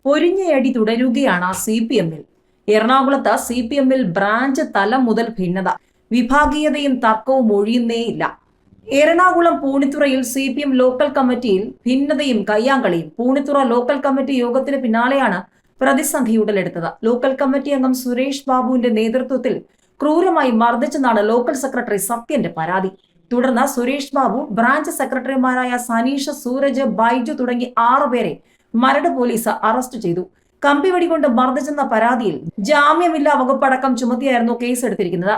പൊരിഞ്ഞയടി തുടരുകയാണ് CPM-ൽ. എറണാകുളത്ത് CPM-ൽ ബ്രാഞ്ച് തലം മുതൽ ഭിന്നത, വിഭാഗീയതയും തർക്കവും ഒഴിയുന്നേയില്ല. എറണാകുളം പൂണിത്തുറയിൽ CPM ലോക്കൽ കമ്മിറ്റിയിൽ ഭിന്നതയും കയ്യാങ്കളിയും. പൂണിത്തുറ ലോക്കൽ കമ്മിറ്റി യോഗത്തിന് പിന്നാലെയാണ് പ്രതിസന്ധി ഉടലെടുത്തത്. ലോക്കൽ കമ്മിറ്റി അംഗം സുരേഷ് ബാബുവിന്റെ നേതൃത്വത്തിൽ ക്രൂരമായി മർദ്ദിച്ചെന്നാണ് ലോക്കൽ സെക്രട്ടറി സത്യന്റെ പരാതി. തുടർന്ന് സുരേഷ് ബാബു, ബ്രാഞ്ച് സെക്രട്ടറിമാരായ സനീഷ്, സൂരജ്, ബൈജു തുടങ്ങി 6 പേരെ മരട് പോലീസ് അറസ്റ്റ് ചെയ്തു. കമ്പിവടി കൊണ്ട് മർദ്ദിച്ചെന്ന പരാതിയിൽ ജാമ്യമില്ലാ വകുപ്പടക്കം ചുമത്തിയായിരുന്നു കേസെടുത്തിരിക്കുന്നത്.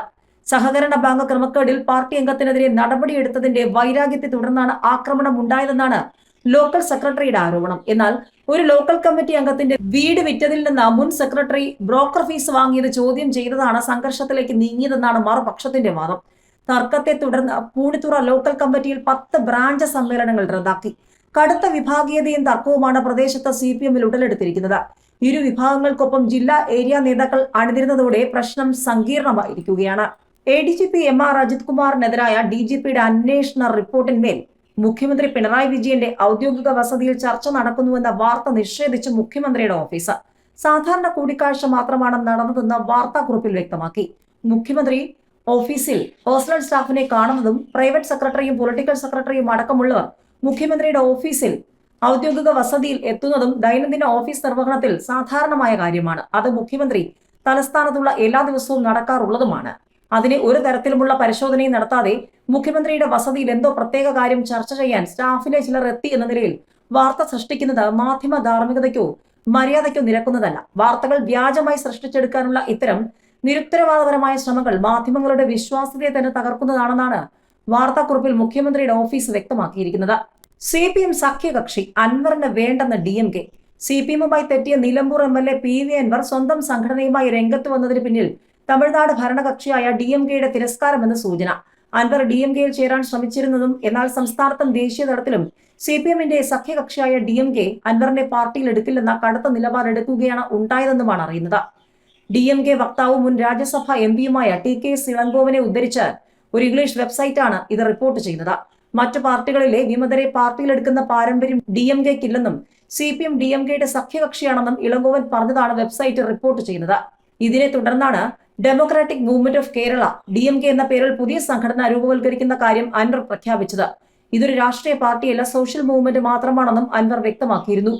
സഹകരണ ബാങ്ക് ക്രമക്കേടിൽ പാർട്ടി അംഗത്തിനെതിരെ നടപടിയെടുത്തതിന്റെ വൈരാഗ്യത്തെ തുടർന്നാണ് ആക്രമണം ഉണ്ടായതെന്നാണ് ലോക്കൽ സെക്രട്ടറിയുടെ ആരോപണം. എന്നാൽ ഒരു ലോക്കൽ കമ്മിറ്റി അംഗത്തിന്റെ വീട് വിറ്റതിൽ നിന്ന് മുൻ സെക്രട്ടറി ബ്രോക്കർ ഫീസ് വാങ്ങിയത് ചോദ്യം ചെയ്തതാണ് സംഘർഷത്തിലേക്ക് നീങ്ങിയതെന്നാണ് മറുപക്ഷത്തിന്റെ വാദം. തർക്കത്തെ തുടർന്ന് പൂണിത്തുറ ലോക്കൽ കമ്മിറ്റിയിൽ 10 ബ്രാഞ്ച് സമ്മേളനങ്ങൾ റദ്ദാക്കി. കടുത്ത വിഭാഗീയതയും തർക്കവുമാണ് പ്രദേശത്ത് CPM-ൽ ഉടലെടുത്തിരിക്കുന്നത്. ഇരു വിഭാഗങ്ങൾക്കൊപ്പം ജില്ലാ ഏരിയ നേതാക്കൾ അണിനിരുന്നതോടെ പ്രശ്നം സങ്കീർണമായിരിക്കുകയാണ്. ADGP MR അജിത് കുമാറിനെതിരായ DGPയുടെ അന്വേഷണ റിപ്പോർട്ടിന്മേൽ മുഖ്യമന്ത്രി പിണറായി വിജയന്റെ ഔദ്യോഗിക വസതിയിൽ ചർച്ച നടക്കുന്നുവെന്ന വാർത്ത നിഷേധിച്ച് മുഖ്യമന്ത്രിയുടെ ഓഫീസ്. സാധാരണ കൂടിക്കാഴ്ച മാത്രമാണ് നടന്നതെന്ന് വാർത്താക്കുറിപ്പിൽ വ്യക്തമാക്കി. മുഖ്യമന്ത്രി ഓഫീസിൽ പേഴ്സണൽ സ്റ്റാഫിനെ കാണുന്നതും പ്രൈവറ്റ് സെക്രട്ടറിയും പൊളിറ്റിക്കൽ സെക്രട്ടറിയും അടക്കമുള്ളവർ മുഖ്യമന്ത്രിയുടെ ഓഫീസിൽ ഔദ്യോഗിക വസതിയിൽ എത്തുന്നതും ദൈനംദിന ഓഫീസ് നിർവഹണത്തിൽ സാധാരണമായ കാര്യമാണ്. അത് മുഖ്യമന്ത്രി തലസ്ഥാനത്തുള്ള എല്ലാ ദിവസവും നടക്കാറുള്ളതുമാണ്. അതിനെ ഒരു തരത്തിലുമുള്ള പരിശോധനയും നടത്താതെ മുഖ്യമന്ത്രിയുടെ വസതിയിൽ എന്തോ പ്രത്യേക കാര്യം ചർച്ച ചെയ്യാൻ സ്റ്റാഫിലെ ചിലർ എത്തി എന്ന നിലയിൽ വാർത്ത സൃഷ്ടിക്കുന്നത് മാധ്യമ ധാർമ്മികതയ്ക്കോ മര്യാദയ്ക്കോ നിരക്കുന്നതല്ല. വാർത്തകൾ വ്യാജമായി സൃഷ്ടിച്ചെടുക്കാനുള്ള ഇത്തരം നിരുത്തരവാദപരമായ ശ്രമങ്ങൾ മാധ്യമങ്ങളുടെ വിശ്വാസ്യതയെ തന്നെ തകർക്കുന്നതാണെന്നാണ് വാർത്താക്കുറിപ്പിൽ മുഖ്യമന്ത്രിയുടെ ഓഫീസ് വ്യക്തമാക്കിയിരിക്കുന്നത്. CPM സഖ്യകക്ഷി അൻവറിന് വേണ്ടെന്ന് DMK. CPM-മായി തെറ്റിയ നിലമ്പൂർ MLA PV അൻവർ സ്വന്തം സംഘടനയുമായി രംഗത്ത് വന്നതിന് പിന്നിൽ തമിഴ്നാട് ഭരണകക്ഷിയായ DMK-യുടെ തിരസ്കാരമെന്ന് സൂചന. അൻവർ DMK-യിൽ ചേരാൻ ശ്രമിച്ചിരുന്നതും എന്നാൽ സംസ്ഥാനത്തും ദേശീയ തലത്തിലും CPM-ന്റെ സഖ്യകക്ഷിയായ DMK അൻവറിനെ പാർട്ടിയിൽ എടുക്കില്ലെന്ന കടുത്ത നിലപാടെടുക്കുകയാണ് ഉണ്ടായതെന്നുമാണ് അറിയുന്നത്. DMK വക്താവും മുൻ രാജ്യസഭാ MP-യുമായ TK ഇളങ്കോവനെ ഉദ്ധരിച്ച് ഒരു ഇംഗ്ലീഷ് വെബ്സൈറ്റാണ് ഇത് റിപ്പോർട്ട് ചെയ്യുന്നത്. മറ്റു പാർട്ടികളിലെ വിമതരെ പാർട്ടിയിലെടുക്കുന്ന പാരമ്പര്യം DMK-ക്കില്ലെന്നും CPM DMK-യുടെ സഖ്യകക്ഷിയാണെന്നും ഇളങ്കോവൻ പറഞ്ഞതാണ് വെബ്സൈറ്റ് റിപ്പോർട്ട് ചെയ്യുന്നത്. ഇതിനെ തുടർന്നാണ് democratic movement of Kerala DMK എന്ന പേരിൽ പുതിയ സംഘടന രൂപവൽക്കരിക്കുന്ന കാര്യം അൻവർ പ്രഖ്യാപിച്ചത്. ഇതൊരു രാഷ്ട്രീയ പാർട്ടിയല്ല, സോഷ്യൽ മൂവ്മെന്റ് മാത്രമാണെന്നും അൻവർ വ്യക്തമാക്കിയിരുന്നു.